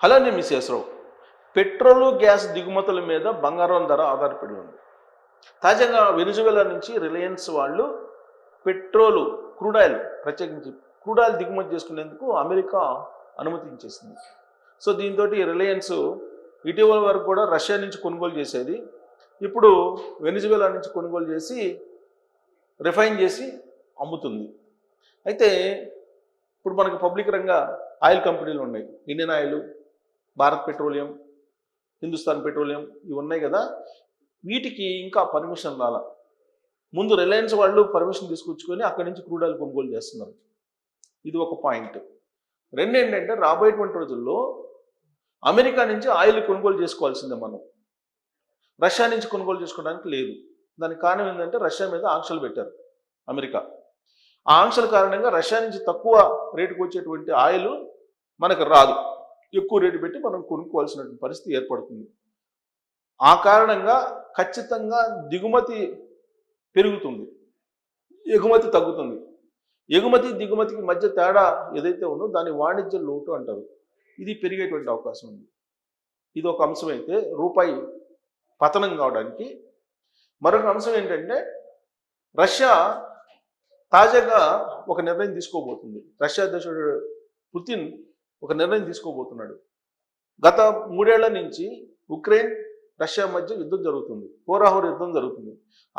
Hello నేను మిస్సెస్రావు. Petrol, gas దిగుమతుల మీద బంగారం ధర ఆధారపడి ఉంది. తాజాగా వెనిజువెలా నుంచి రిలయన్స్ వాళ్ళు పెట్రోలు, క్రూడ్ ఆయిల్ ప్రత్యేకించి క్రూడ్ ఆయిల్ దిగుమతి చేసుకునేందుకు అమెరికా అనుమతించేసింది. సో దీంతో రిలయన్స్ ఇటీవల వరకు కూడా రష్యా నుంచి కొనుగోలు చేసేది, ఇప్పుడు వెనిజువెలా నుంచి కొనుగోలు చేసి రిఫైన్ చేసి అమ్ముతుంది. అయితే ఇప్పుడు మనకి పబ్లిక్ రంగ ఆయిల్ కంపెనీలు ఉన్నాయి. Indian oil, Bharat petroleum, Hindustan petroleum, ఇవి ఉన్నాయి కదా. వీటికి ఇంకా పర్మిషన్ రాల. ముందు రిలయన్స్ వాళ్ళు పర్మిషన్ తీసుకొచ్చుకొని అక్కడి నుంచి క్రూడ్ ఆయిల్ కొనుగోలు చేస్తున్నారు. ఇది ఒక పాయింట్. రెండు ఏంటంటే రాబోయేటువంటి రోజుల్లో అమెరికా నుంచి ఆయిల్ కొనుగోలు చేసుకోవాల్సిందే మనం. రష్యా నుంచి కొనుగోలు చేసుకోవడానికి లేదు. దానికి కారణం ఏంటంటే రష్యా మీద ఆంక్షలు పెట్టారు అమెరికా. ఆ ఆంక్షల కారణంగా రష్యా నుంచి తక్కువ రేటుకు వచ్చేటువంటి ఆయిల్ మనకు రాదు. ఎక్కువ రేటు పెట్టి మనం కొనుక్కోవాల్సిన పరిస్థితి ఏర్పడుతుంది. ఆ కారణంగా ఖచ్చితంగా దిగుమతి పెరుగుతుంది, ఎగుమతి తగ్గుతుంది. ఎగుమతి దిగుమతికి మధ్య తేడా ఏదైతే ఉందో దాన్ని వాణిజ్య లోటు అంటారు. ఇది పెరిగేటువంటి అవకాశం ఉంది. ఇది ఒక అంశం అయితే రూపాయి పతనం కావడానికి. మరొక అంశం ఏంటంటే రష్యా తాజాగా ఒక నిర్ణయం తీసుకోబోతుంది. రష్యా అధ్యక్షుడు పుతిన్ ఒక నిర్ణయం తీసుకోబోతున్నాడు. గత 3 ఏళ్ల నుంచి ఉక్రెయిన్, రష్యా మధ్య యుద్ధం జరుగుతుంది, హోరాహోర యుద్ధం జరుగుతుంది.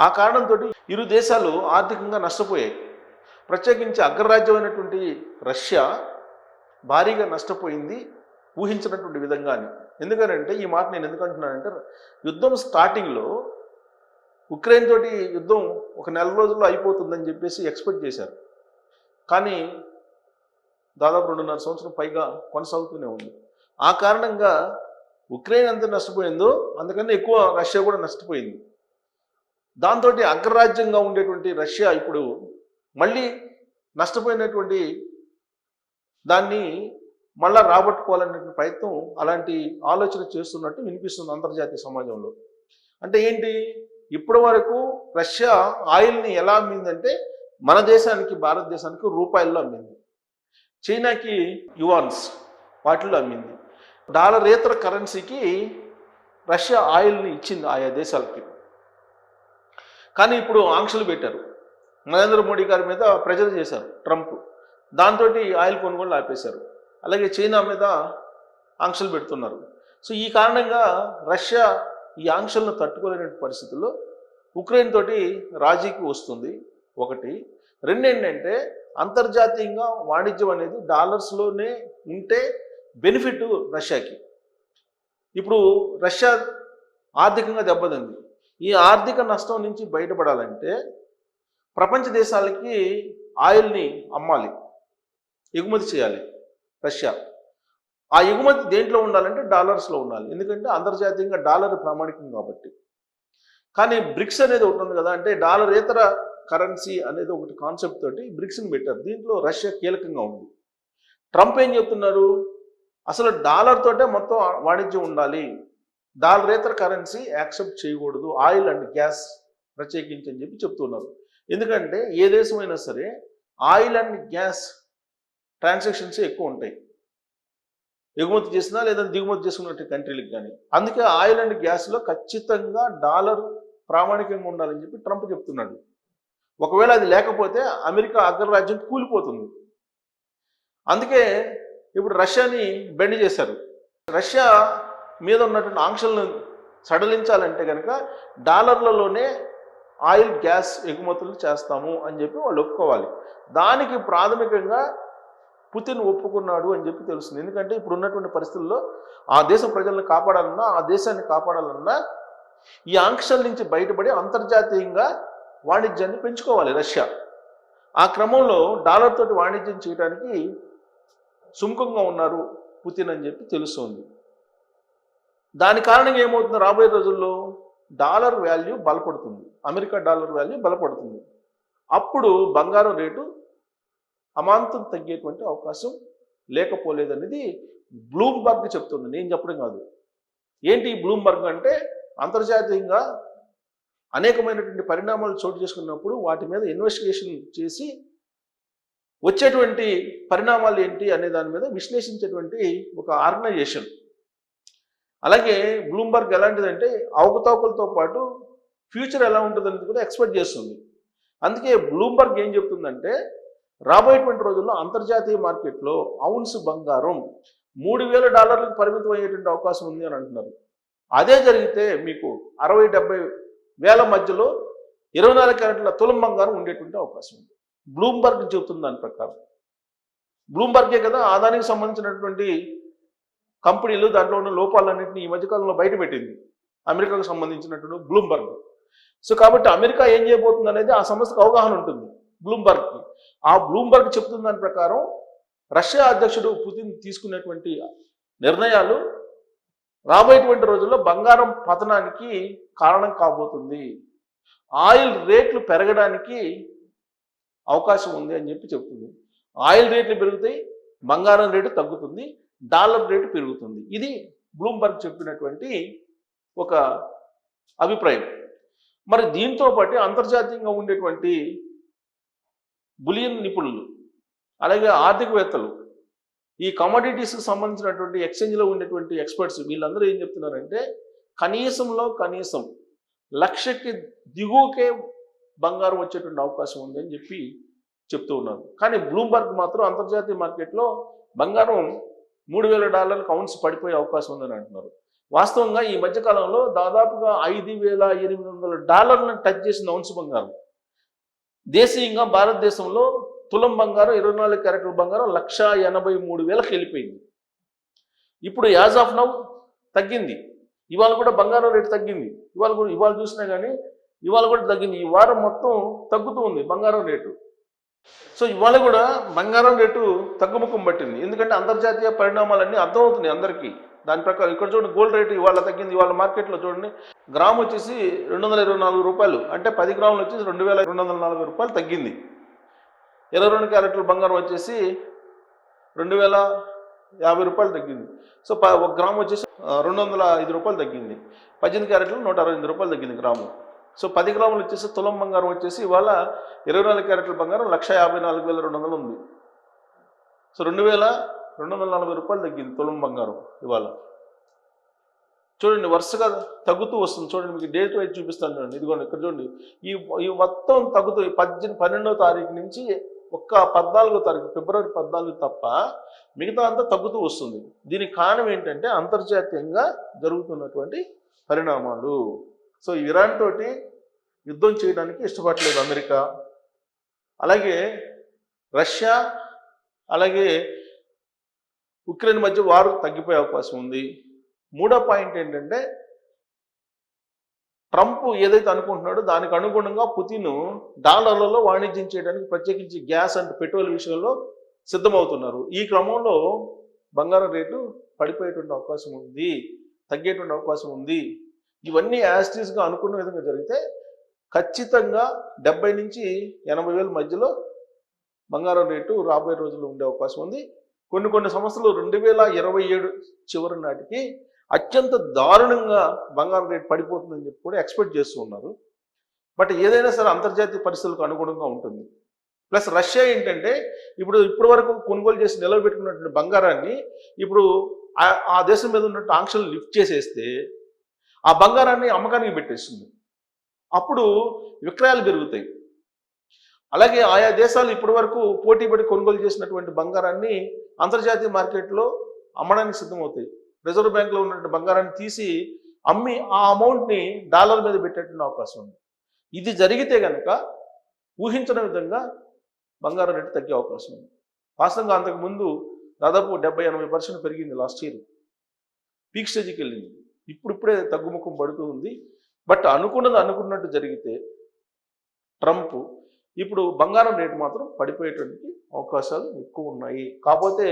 ఆ కారణంతో ఇరు దేశాలు ఆర్థికంగా నష్టపోయాయి. ప్రత్యేకించి అగ్రరాజ్యమైనటువంటి రష్యా భారీగా నష్టపోయింది, ఊహించినటువంటి విధంగానే. ఎందుకనంటే ఈ మాట నేను ఎందుకంటున్నానంటే యుద్ధం స్టార్టింగ్లో ఉక్రెయిన్ తోటి యుద్ధం ఒక 4 రోజుల్లో అయిపోతుందని చెప్పేసి ఎక్స్పెక్ట్ చేశారు. కానీ దాదాపు 2.5 సంవత్సరం పైగా కొనసాగుతూనే ఉంది. ఆ కారణంగా ఉక్రెయిన్ ఎంత నష్టపోయిందో అంతకన్నా ఎక్కువ రష్యా కూడా నష్టపోయింది. దాంతో అగ్రరాజ్యంగా ఉండేటువంటి రష్యా ఇప్పుడు మళ్ళీ నష్టపోయినటువంటి దాన్ని మళ్ళా రాబట్టుకోవాలనే ప్రయత్నం, అలాంటి ఆలోచన చేస్తున్నట్టు వినిపిస్తుంది అంతర్జాతీయ సమాజంలో. అంటే ఏంటి, ఇప్పటి వరకు రష్యా ఆయిల్ని ఎలా అమ్మిందంటే మన దేశానికి, భారతదేశానికి రూపాయల్లో అమ్మింది, చైనాకి యువాన్స్ వాటిల్లో అమ్మింది. డాలరేతర కరెన్సీకి రష్యా ఆయిల్ని ఇచ్చింది ఆయా దేశాలకి. కానీ ఇప్పుడు ఆంక్షలు పెట్టారు. నరేంద్ర మోడీ గారి మీద ప్రెజర్ చేశారు ట్రంప్. దాంతో ఆయిల్ కొనుగోలు ఆపేశారు. అలాగే చైనా మీద ఆంక్షలు పెడుతున్నారు. సో ఈ కారణంగా రష్యా ఈ ఆంక్షలను తట్టుకోలేని పరిస్థితుల్లో ఉక్రెయిన్ తోటి రాజీకి వస్తుంది. ఒకటి. రెండు ఏంటంటే అంతర్జాతీయంగా వాణిజ్యం అనేది డాలర్స్లోనే ఉంటే బెనిఫిట్ రష్యాకి. ఇప్పుడు రష్యా ఆర్థికంగా దెబ్బతింది. ఈ ఆర్థిక నష్టం నుంచి బయటపడాలంటే ప్రపంచ దేశాలకి ఆయిల్ని అమ్మాలి, ఎగుమతి చేయాలి రష్యా. ఆ ఎగుమతి దేంట్లో ఉండాలంటే డాలర్స్లో ఉండాలి. ఎందుకంటే అంతర్జాతీయంగా డాలర్ ప్రామాణికం కాబట్టి. కానీ బ్రిక్స్ అనేది ఒకటి ఉంది కదా, అంటే డాలరేతర కరెన్సీ అనేది ఒకటి కాన్సెప్ట్ తోటి బ్రిక్స్ని పెట్టారు. దీంట్లో రష్యా కీలకంగా ఉంది. ట్రంప్ ఏం చెప్తున్నారు, అసలు డాలర్ తోటే మొత్తం వాణిజ్యం ఉండాలి, డాలరేతర కరెన్సీ యాక్సెప్ట్ చేయకూడదు, ఆయిల్ అండ్ గ్యాస్ ప్రత్యేకించి అని చెప్పి చెప్తున్నారు. ఎందుకంటే ఏ దేశమైనా సరే ఆయిల్ అండ్ గ్యాస్ ట్రాన్సాక్షన్స్ ఎక్కువ ఉంటాయి, ఎగుమతి చేసినా లేదా దిగుమతి చేసుకున్నట్టు కంట్రీలకు కానీ. అందుకే ఆయిల్ అండ్ గ్యాస్లో ఖచ్చితంగా డాలర్ ప్రామాణికంగా ఉండాలని చెప్పి ట్రంప్ చెప్తున్నాడు. ఒకవేళ అది లేకపోతే అమెరికా అగ్రరాజ్యం కూలిపోతుంది. అందుకే ఇప్పుడు రష్యాని బెండ్ చేశారు. రష్యా మీద ఉన్నటువంటి ఆంక్షలను సడలించాలంటే కనుక డాలర్లలోనే ఆయిల్, గ్యాస్ ఎగుమతులు చేస్తాము అని చెప్పి వాళ్ళు ఒప్పుకోవాలి. దానికి ప్రాథమికంగా పుతిన్ ఒప్పుకున్నాడు అని చెప్పి తెలుస్తుంది. ఎందుకంటే ఇప్పుడు ఉన్నటువంటి పరిస్థితుల్లో ఆ దేశ ప్రజలను కాపాడాలన్నా, ఆ దేశాన్ని కాపాడాలన్నా ఈ ఆంక్షల నుంచి బయటపడి అంతర్జాతీయంగా వాణిజ్యాన్ని పెంచుకోవాలి రష్యా. ఆ క్రమంలో డాలర్ తోటి వాణిజ్యం చేయడానికి సుముఖంగా ఉన్నారు పుతిన్ అని చెప్పి తెలుస్తుంది. దాని కారణంగా ఏమవుతుంది, రాబోయే రోజుల్లో డాలర్ వాల్యూ బలపడుతుంది, అమెరికా డాలర్ వాల్యూ బలపడుతుంది. అప్పుడు బంగారం రేటు అమాంతం తగ్గేటువంటి అవకాశం లేకపోలేదనేది బ్లూంబర్గ్ చెప్తుంది, నేను చెప్పడం కాదు. ఏంటి బ్లూంబర్గ్ అంటే, అంతర్జాతీయంగా అనేకమైనటువంటి పరిణామాలు చోటు చేసుకున్నప్పుడు వాటి మీద ఇన్వెస్టిగేషన్ చేసి వచ్చేటువంటి పరిణామాలు ఏంటి అనే దాని మీద విశ్లేషించేటువంటి ఒక ఆర్గనైజేషన్. అలాగే బ్లూంబర్గ్ ఎలాంటిదంటే అవకతవకలతో పాటు ఫ్యూచర్ ఎలా ఉంటుందని కూడా ఎక్స్పెక్ట్ చేస్తుంది. అందుకే బ్లూంబర్గ్ ఏం చెప్తుందంటే రాబోయేటువంటి రోజుల్లో అంతర్జాతీయ మార్కెట్లో ఔన్స్ బంగారం $3,000 పరిమితం అయ్యేటువంటి అవకాశం ఉంది అని అంటున్నారు. అదే జరిగితే మీకు 60-70 వేల మధ్యలో 24 క్యారెట్ల తులం బంగారం ఉండేటువంటి అవకాశం ఉంది. బ్లూంబర్గ్ చెబుతుంది దాని ప్రకారం. బ్లూంబర్గే కదా ఆదానికి సంబంధించినటువంటి కంపెనీలు దాంట్లో ఉన్న లోపాలన్నింటినీ ఈ మధ్యకాలంలో బయటపెట్టింది, అమెరికాకు సంబంధించినటువంటి బ్లూంబర్గ్. సో కాబట్టి అమెరికా ఏం చేయబోతుంది అనేది ఆ సంస్థకు అవగాహన ఉంటుంది బ్లూంబర్గ్కి. ఆ బ్లూంబర్గ్ చెప్తున్న దాని ప్రకారం రష్యా అధ్యక్షుడు పుతిన్ తీసుకునేటువంటి నిర్ణయాలు రాబోయేటువంటి రోజుల్లో బంగారం పతనానికి కారణం కాబోతుంది, ఆయిల్ రేట్లు పెరగడానికి అవకాశం ఉంది అని చెప్పి చెప్తుంది. ఆయిల్ రేట్లు పెరుగుతాయి, బంగారం రేటు తగ్గుతుంది, డాలర్ రేటు పెరుగుతుంది. ఇది బ్లూంబర్గ్ చెప్పినటువంటి ఒక అభిప్రాయం. మరి దీంతో పాటు అంతర్జాతీయంగా ఉండేటువంటి బులియన్ నిపుణులు అలాగే ఆర్థికవేత్తలు, ఈ కమోడిటీస్కి సంబంధించినటువంటి ఎక్స్చేంజ్లో ఉండేటువంటి ఎక్స్పర్ట్స్ వీళ్ళందరూ ఏం చెప్తున్నారంటే కనీసంలో కనీసం లక్షకి దిగువకే బంగారం వచ్చేటువంటి అవకాశం ఉంది అని చెప్పి చెప్తూ ఉన్నారు. కానీ బ్లూంబర్గ్ మాత్రం అంతర్జాతీయ మార్కెట్లో బంగారం $3,000 ఔన్స్ పడిపోయే అవకాశం ఉందని అంటున్నారు. వాస్తవంగా ఈ మధ్యకాలంలో దాదాపుగా $5,800 టచ్ చేసిన ఔన్స్ బంగారం. దేశీయంగా భారతదేశంలో తులం బంగారం 24 క్యారెట్ల బంగారం 1,83,000కి వెళ్ళిపోయింది. ఇప్పుడు యాజ్ ఆఫ్ నౌ తగ్గింది. ఇవాళ కూడా బంగారం రేటు తగ్గింది. ఇవాళ చూసినా కానీ ఇవాళ కూడా తగ్గింది. ఈ వారం మొత్తం తగ్గుతూ ఉంది బంగారం రేటు. సో ఇవాళ కూడా బంగారం రేటు తగ్గుముఖం పట్టింది. ఎందుకంటే అంతర్జాతీయ పరిణామాలన్నీ అర్థమవుతున్నాయి అందరికీ. దాని ప్రకారం ఇక్కడ చూడండి, గోల్డ్ రేటు ఇవాళ తగ్గింది. ఇవాళ మార్కెట్లో చూడండి, గ్రామ్ వచ్చేసి $224, అంటే 10 గ్రాములు వచ్చేసి $2,240 తగ్గింది. 22 క్యారెట్ల బంగారం వచ్చేసి $2,050 తగ్గింది. సో 1 గ్రాము వచ్చేసి $205 తగ్గింది. 18 క్యారెట్లు $165 తగ్గింది గ్రాము. సో 10 గ్రాములు వచ్చేసి తులం బంగారం వచ్చేసి ఇవాళ 24 క్యారెట్ల బంగారం 1,54,200 ఉంది. సో $2,240 తగ్గింది తులం బంగారం ఇవాళ. చూడండి వరుసగా తగ్గుతూ వస్తుంది. చూడండి మీకు డేట్ వైజ్ చూపిస్తాను చూడండి. ఇదిగోండి ఇక్కడ చూడండి, ఈ మొత్తం తగ్గుతూ 12వ తారీఖు నుంచి ఒక్క 14వ తారీఖు ఫిబ్రవరి 14 తప్ప మిగతా అంతా తగ్గుతూ వస్తుంది. దీనికి కారణం ఏంటంటే అంతర్జాతీయంగా జరుగుతున్నటువంటి పరిణామాలు. సో ఇరాన్ తోటి యుద్ధం చేయడానికి ఇష్టపడలేదు అమెరికా, అలాగే రష్యా, అలాగే ఉక్రెయిన్ మధ్య వారు తగ్గిపోయే అవకాశం ఉంది. మూడో పాయింట్ ఏంటంటే ట్రంప్ ఏదైతే అనుకుంటున్నాడో దానికి అనుగుణంగా పుతిన్ డాలర్లలో వాణిజ్యం చేయడానికి ప్రత్యేకించి గ్యాస్ అండ్ పెట్రోల్ విషయంలో సిద్ధమవుతున్నారు. ఈ క్రమంలో బంగారం రేటు పడిపోయేటువంటి అవకాశం ఉంది, తగ్గేటువంటి అవకాశం ఉంది. ఇవన్నీ యాస్టీస్గా అనుకున్న విధంగా జరిగితే ఖచ్చితంగా 70 నుంచి 80 వేల మధ్యలో బంగారం రేటు రాబోయే రోజుల్లో ఉండే అవకాశం ఉంది. కొన్ని సంవత్సరాలు 2027 చివరి నాటికి అత్యంత దారుణంగా బంగారం రేటు పడిపోతుందని చెప్పి కూడా ఎక్స్పెక్ట్ చేస్తూ ఉన్నారు. బట్ ఏదైనా సరే అంతర్జాతీయ పరిస్థితులకు అనుగుణంగా ఉంటుంది. ప్లస్ రష్యా ఏంటంటే ఇప్పటి వరకు కొనుగోలు చేసి నిలబెట్టుకున్నటువంటి బంగారాన్ని ఇప్పుడు ఆ దేశం మీద ఉన్నట్టు ఆంక్షలు లిఫ్ట్ చేసేస్తే ఆ బంగారాన్ని అమ్మకానికి పెట్టేస్తుంది. అప్పుడు విక్రయాలు పెరుగుతాయి. అలాగే ఆయా దేశాలు ఇప్పటి వరకు పోటీపడి కొనుగోలు చేసినటువంటి బంగారాన్ని అంతర్జాతీయ మార్కెట్లో అమ్మడానికి సిద్ధమవుతాయి. రిజర్వ్ బ్యాంక్లో ఉన్నటువంటి బంగారాన్ని తీసి అమ్మి ఆ అమౌంట్ని డాలర్ మీద పెట్టేటువంటి అవకాశం ఉంది. ఇది జరిగితే కనుక ఊహించిన విధంగా బంగారం రేటు తగ్గే అవకాశం ఉంది. వాస్తవంగా అంతకుముందు దాదాపు 70-80% పెరిగింది లాస్ట్ ఇయర్, పీక్ స్టేజ్కి వెళ్ళింది. ఇప్పుడిప్పుడే తగ్గుముఖం పడుతూ ఉంది. బట్ అనుకున్నట్టు జరిగితే ట్రంప్ ఇప్పుడు బంగారం రేటు మాత్రం పడిపోయేటువంటి అవకాశాలు ఎక్కువ ఉన్నాయి. కాకపోతే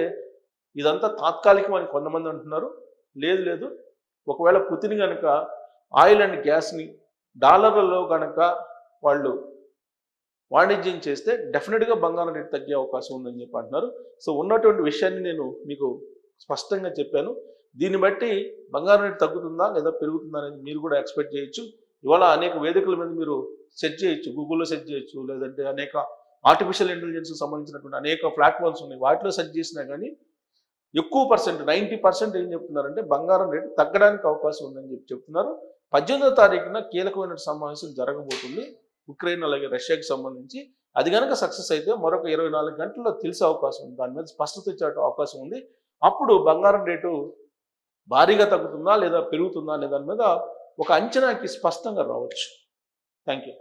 ఇదంతా తాత్కాలికం అని కొంతమంది అంటున్నారు. లేదు, ఒకవేళ పుతిన్ కనుక ఆయిల్ అండ్ గ్యాస్ని డాలర్లలో కనుక వాళ్ళు వాణిజ్యం చేస్తే డెఫినెట్గా బంగారం రేటు తగ్గే అవకాశం ఉందని చెప్పి అంటున్నారు. సో ఉన్నటువంటి విషయాన్ని నేను మీకు స్పష్టంగా చెప్పాను. దీన్ని బట్టి బంగారం రేటు తగ్గుతుందా లేదా పెరుగుతుందా అనేది మీరు కూడా ఎక్స్పెక్ట్ చేయొచ్చు. ఇవాళ అనేక వేదికల మీద మీరు సెర్చ్ చేయొచ్చు, గూగుల్లో సెర్చ్ చేయొచ్చు, లేదంటే అనేక ఆర్టిఫిషియల్ ఇంటెలిజెన్స్కి సంబంధించినటువంటి అనేక ప్లాట్ఫామ్స్ ఉన్నాయి, వాటిలో సెర్చ్ చేసినా కానీ ఎక్కువ పర్సెంట్ 90% ఏం చెప్తున్నారంటే బంగారం రేటు తగ్గడానికి అవకాశం ఉందని చెప్తున్నారు. 18వ తారీఖున కీలకమైన సమావేశం జరగబోతుంది ఉక్రెయిన్ అలాగే రష్యాకి సంబంధించి. అది కనుక సక్సెస్ అయితే మరొక 24 గంటల్లో తెలిసే అవకాశం ఉంది, దాని మీద స్పష్టత ఇచ్చే అవకాశం ఉంది. అప్పుడు బంగారం రేటు భారీగా తగ్గుతుందా లేదా పెరుగుతుందా అనే దాని మీద ఒక అంచనాకి స్పష్టంగా రావచ్చు. Thank you.